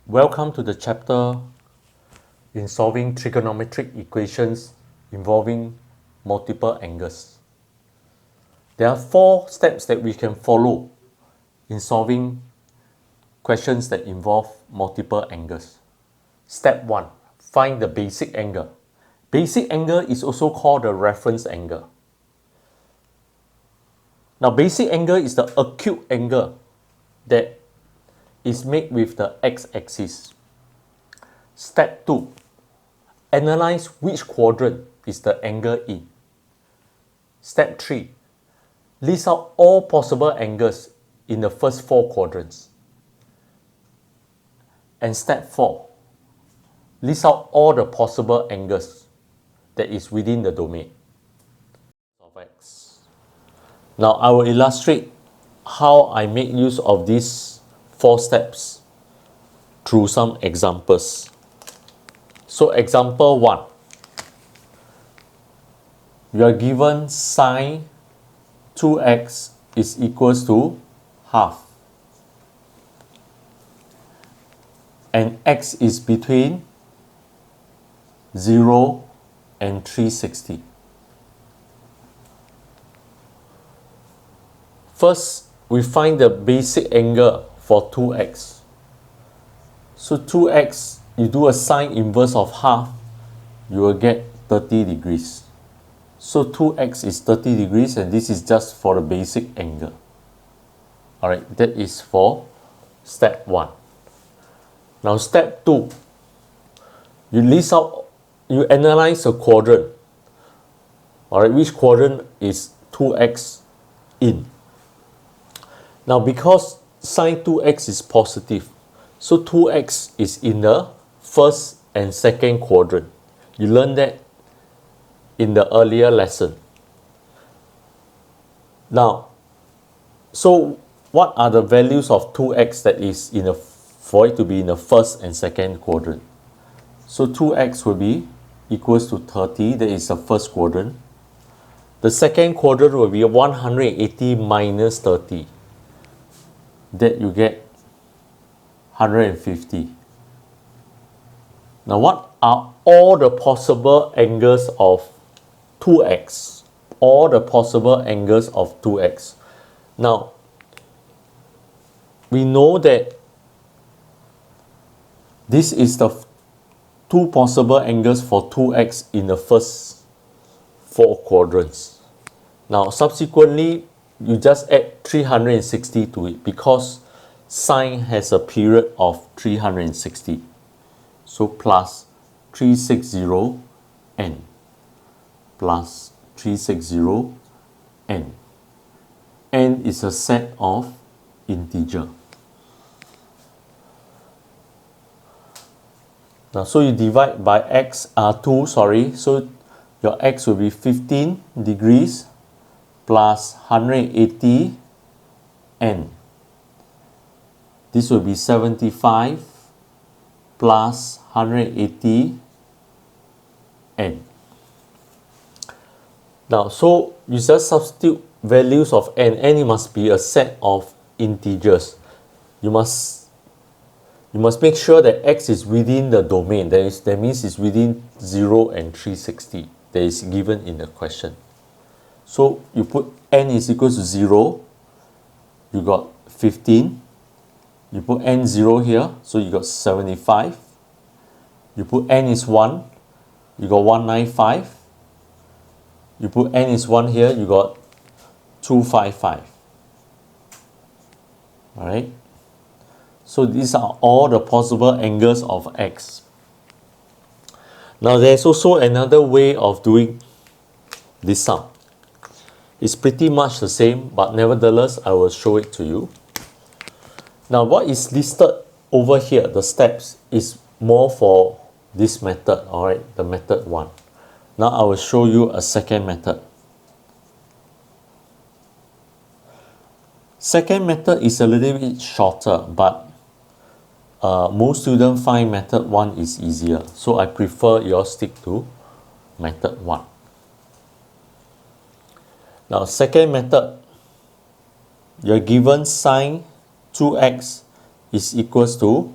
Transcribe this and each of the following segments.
Welcome to the chapter in solving trigonometric equations involving multiple angles. There are 4 steps that we can follow in solving questions that involve multiple angles. Step 1. Find the basic angle. Basic angle is also called the reference angle. Now, basic angle is the acute angle that is made with the x-axis. Step 2. Analyze which quadrant is the angle in. Step 3. List out all possible angles in the first 4 quadrants. And step 4. List out all the possible angles that is within the domain of x. Now I will illustrate how I make use of these 4 steps through some examples. So example 1. You are given sine 2x is equals to half. And x is between 0 and 360. First, we find the basic angle for 2x. So 2x, you do a sine inverse of half, you will get 30 degrees. So 2x is 30 degrees and this is just for the basic angle. Alright, that is for step 1. Now step 2, you analyze a quadrant. Alright, which quadrant is 2x in? Now because sine 2x is positive, so 2x is in the first and second quadrant. You learned that in the earlier lesson. Now, so what are the values of 2x that is for it to be in the first and second quadrant? So 2x will be equals to 30, that is the first quadrant. The second quadrant will be 180 minus 30. That you get 150. Now what are all the possible angles of 2x? All the possible angles of 2x. Now, we know that this is the 2 possible angles for 2x in the first 4 quadrants. Now, subsequently, you just add 360 to it because sine has a period of 360. So plus 360n plus 360n. N is a set of integer. Now, so you divide by so your x will be 15 degrees plus 180 n. This will be 75 plus 180 n. Now, so you just substitute values of n. N must be a set of integers. You must make sure that x is within the domain. That means it's within 0 and 360 that is given in the question. So you put n is equals to 0, you got 15. You put n 0 here, so you got 75. You put n is 1, you got 195. You put n is 1 here, you got 255. Alright? So these are all the possible angles of x. Now there's also another way of doing this sum. It's pretty much the same, but nevertheless, I will show it to you. Now, what is listed over here, the steps, is more for this method, alright, the method 1. Now, I will show you a second method. Second method is a little bit shorter, but most students find method 1 is easier. So, I prefer you all stick to method 1. Now, second method, you're given sine 2x is equals to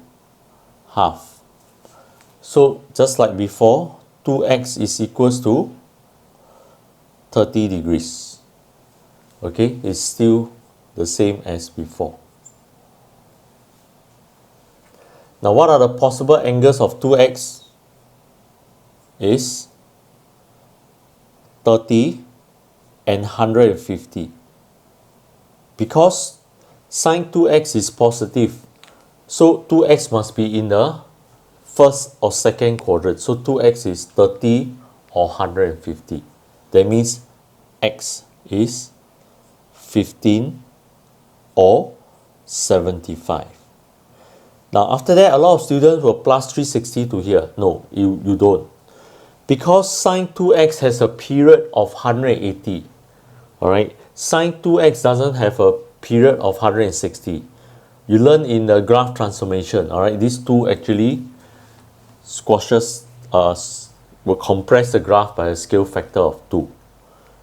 half. So just like before, 2x is equals to 30 degrees. Okay, it's still the same as before. Now what are the possible angles of 2x? Is 30 and 150. Because sine 2x is positive, so 2x must be in the first or second quadrant. So 2x is 30 or 150. That means x is 15 or 75. Now after that, a lot of students will plus 360 to here. No, you don't. Because sine 2x has a period of 180. Alright, sine 2x doesn't have a period of 160. You learn in the graph transformation. Alright, these two actually squashes, will compress the graph by a scale factor of 2.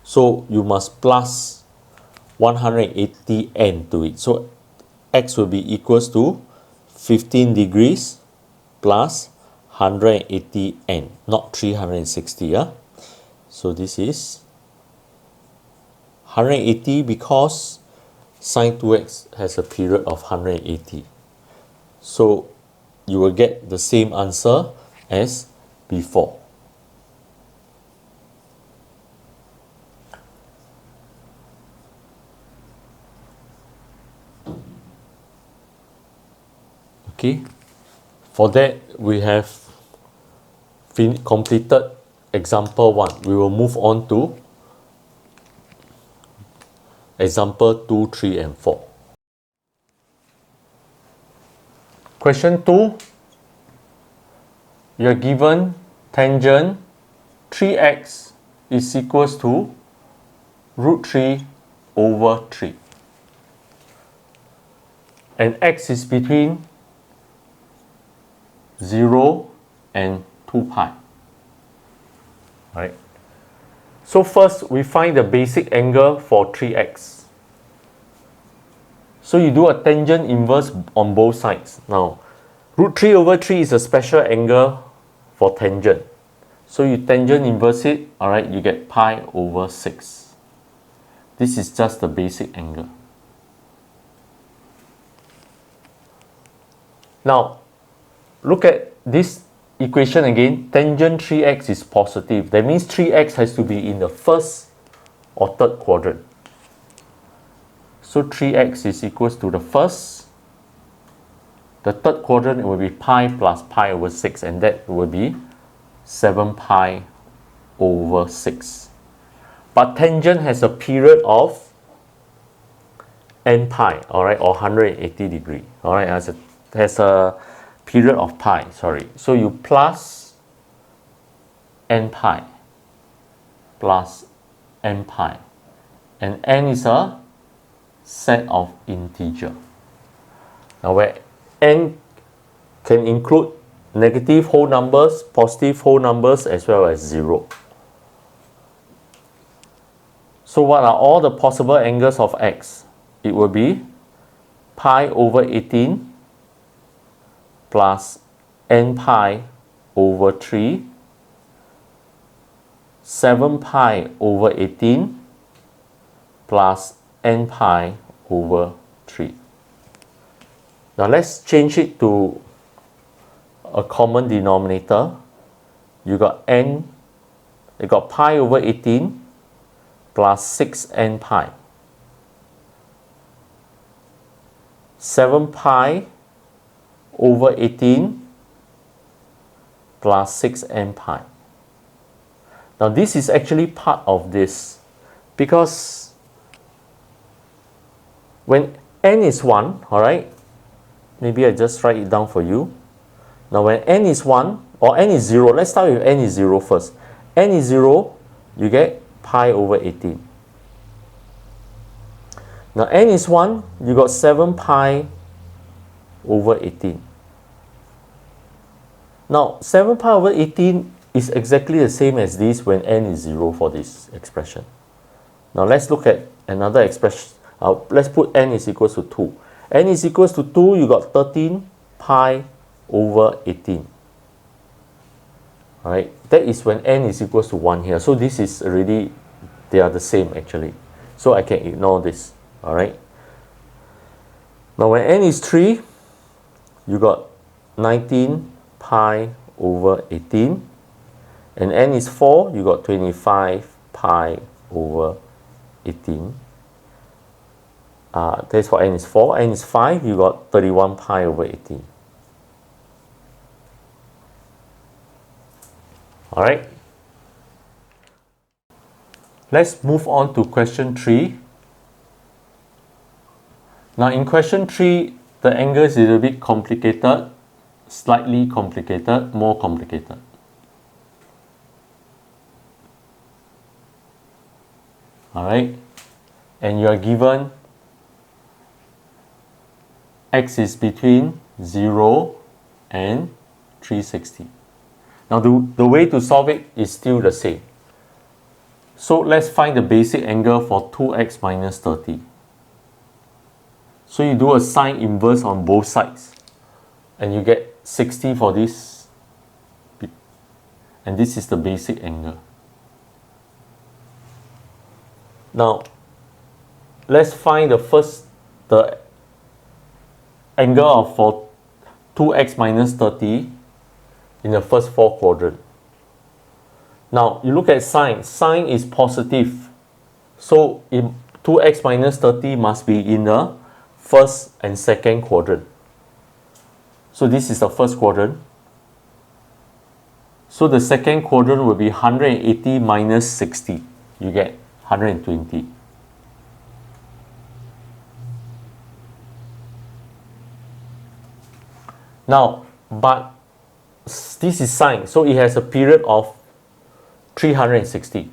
So you must plus 180n to it. So x will be equals to 15 degrees plus 180n, not 360. Yeah? So this is 180 because sine 2x has a period of 180. So you will get the same answer as before. Okay, for that we have completed example 1. We will move on to example 2, 3 and 4. Question 2. You are given tangent 3x is equals to root 3 over 3. And x is between 0 and 2 pi. Right. So first we find the basic angle for 3x. So you do a tangent inverse on both sides. Now, root 3 over 3 is a special angle for tangent. So you tangent inverse it, alright, you get pi over 6. This is just the basic angle. Now, look at this equation again. Tangent 3x is positive. That means 3x has to be in the first or third quadrant. So 3x is equals to the first. The third quadrant, it will be pi plus pi over 6, and that will be 7 pi over 6. But tangent has a period of n pi, alright, or 180 degree. Alright, has a period of pi, sorry. So you plus n pi plus n pi, and n is a set of integer. Now where n can include negative whole numbers, positive whole numbers, as well as 0. So what are all the possible angles of x? It will be pi over 18 plus n pi over 3, 7 pi over 18 plus n pi over 3. Now let's change it to a common denominator. You got pi over 18 plus 6n pi. 7 pi over 18 plus 6n pi. Now this is actually part of this, because when n is 1, alright, maybe I just write it down for you. Now when n is 1 or n is 0, let's start with n is 0 first. N is 0, you get pi over 18. Now n is 1, you got 7 pi over 18. Now 7 pi over 18 is exactly the same as this when n is 0 for this expression. Now let's look at another expression. Let's put n is equals to 2. N is equals to 2, you got 13 pi over 18. Alright, that is when n is equals to 1 here. So this is already, they are the same actually. So I can ignore this. Alright. Now when n is 3, you got 19 pi over 18. And n is 4, you got 25 pi over 18. That's for n is 4. N is 5, you got 31 pi over 18. Alright. Let's move on to question 3. Now in question 3, the angle is a little bit complicated, slightly complicated, more complicated. Alright, and you are given x is between 0 and 360. Now the way to solve it is still the same. So let's find the basic angle for 2x minus 30. So you do a sine inverse on both sides and you get 60 for this, and this is the basic angle. Now let's find the angle for 2x minus 30 in the first 4 quadrant. Now you look at sine. Sine is positive, so 2x minus 30 must be in the first and second quadrant. So this is the first quadrant. So the second quadrant will be 180 minus 60. You get 120. Now, but this is sine, so it has a period of 360.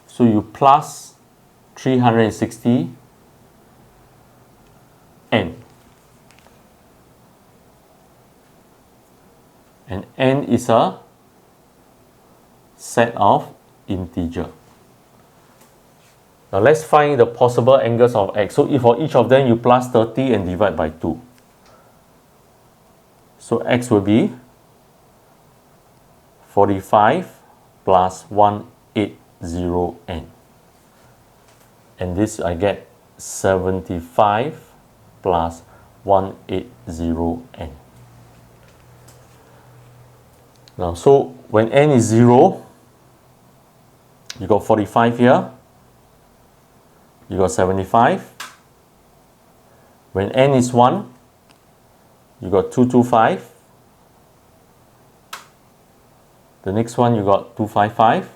So you plus 360 n. And n is a set of integer. Now let's find the possible angles of x. So if for each of them you plus 30 and divide by 2. So x will be 45 plus 180n. And this I get 75 plus 180n. Now, so when n is 0, you got 45 here, you got 75. When n is 1, you got 225. The next one you got 255.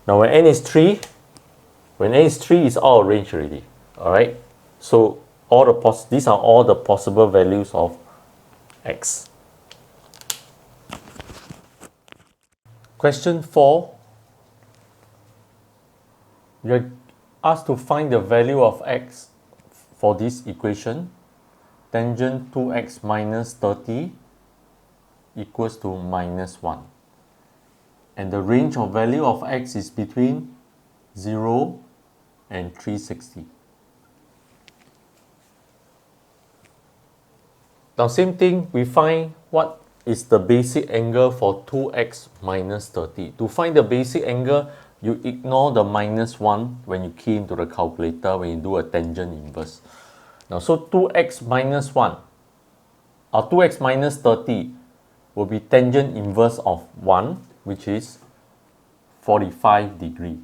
Now when n is 3, it's all arranged already. Alright? So these are all the possible values of x. Question 4. You're asked to find the value of x for this equation. Tangent 2x minus 30 equals to minus 1. And the range of value of x is between 0 and 360. Now same thing, we find what is the basic angle for 2x minus 30. To find the basic angle, you ignore the minus 1 when you key into the calculator when you do a tangent inverse. Now, so 2x minus 1 or 2x minus 30 will be tangent inverse of 1, which is 45 degree.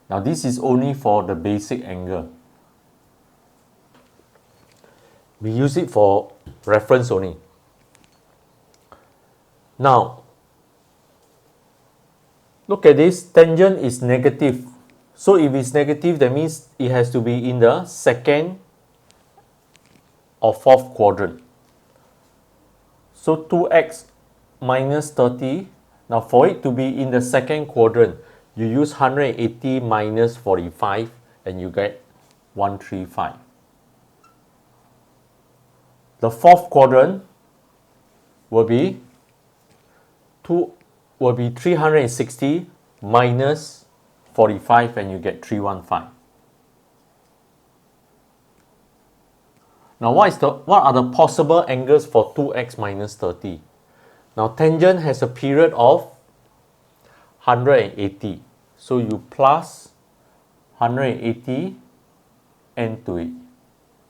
Now this is only for the basic angle. We use it for reference only. Now, look at this, tangent is negative. So if it's negative, that means it has to be in the second or fourth quadrant. So 2x minus 30, now for it to be in the second quadrant, you use 180 minus 45 and you get 135. The fourth quadrant will be 360 minus 45 and you get 315. Now what are the possible angles for 2x minus 30? Now tangent has a period of 180. So you plus 180 n to it.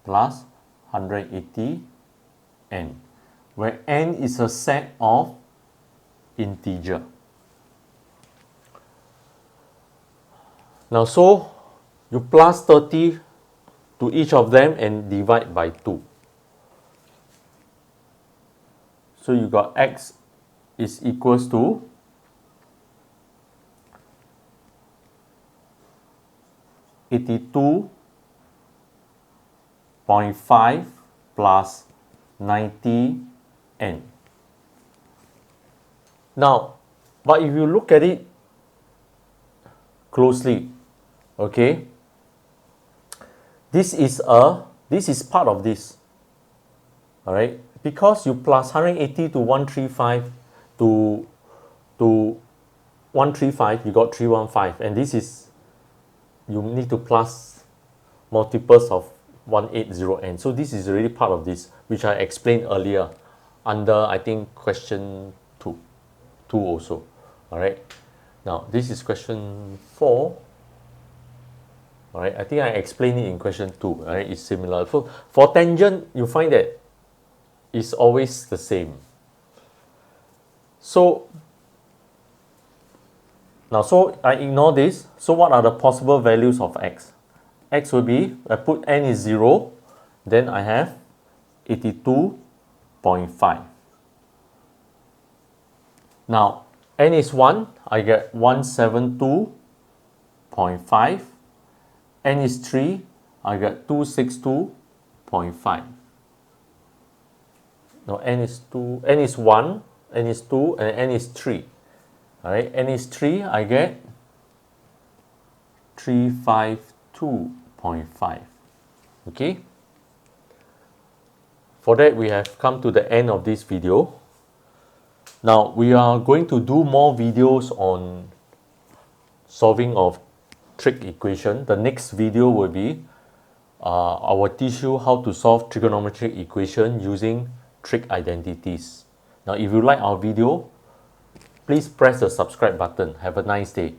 Plus 180 n. Where n is a set of integer. Now so you plus 30 to each of them and divide by 2. So you got x is equals to 82.5 plus 90n. Now, but if you look at it closely, okay, this is part of this, all right, because you plus 180 to 135 to 135, you got 315, and this is, you need to plus multiples of 180n. So this is already part of this, which I explained earlier under, I think, question 2 also. All right. Now this is question 4. All right. I think I explained it in question 2. All right. It's similar. For tangent, you find that it's always the same. So now, so I ignore this. So what are the possible values of x? X will be, I put n is 0, then I have 82.5. Now, n is 1, I get 172.5. N is 3, I get 262.5. Now, n is 1, n is 2, and n is 3. All right, n is 3, I get 352.5. Okay. For that, we have come to the end of this video. Now, we are going to do more videos on solving of trig equation. The next video will be, I will teach you how to solve trigonometric equation using trig identities. Now, if you like our video, please press the subscribe button. Have a nice day.